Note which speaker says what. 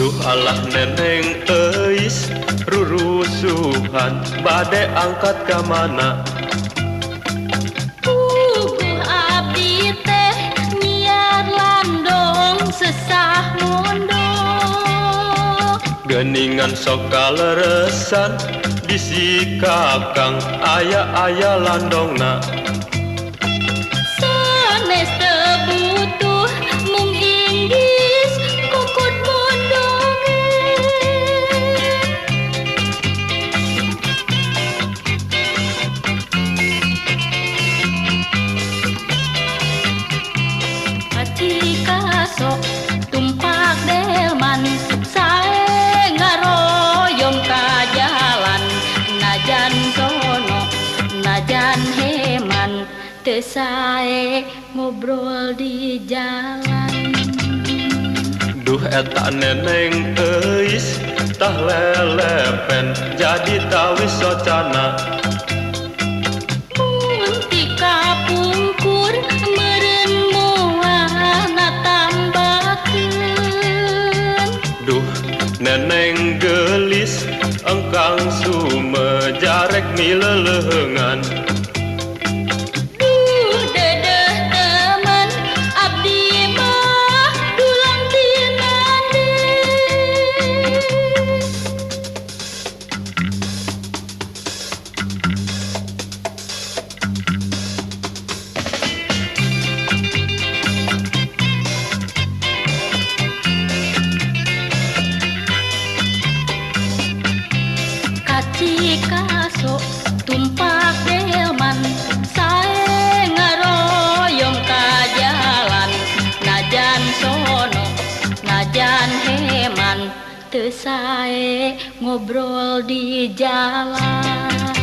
Speaker 1: Duh alah neneng eis rurusuhan bade angkat ka mana.
Speaker 2: Abdi teh nyiar landong sesah mondok.
Speaker 1: Geningan sok kaleresan bisi kakang aya landongna.
Speaker 2: Sanes teu butuh mung inggis kukut mondonge. Ketika sok tumpak delman sae ngaroyong ka jalan, najan sono najan heman teu sae ngobrol di jalan.
Speaker 1: Duh eta neneng eis tah lelepen jadi tawis socana.
Speaker 2: Mun ti kapungkur meureun moana tambakeun.
Speaker 1: Duh neneng gelis engkang sumejarek mileleungan.
Speaker 2: Dedeh temen abdi mah dulang tinande. Kacika sok tumpak delman sae ngaroyong ka jalan, najan sono najan heman teu sae ngobrol di jalan.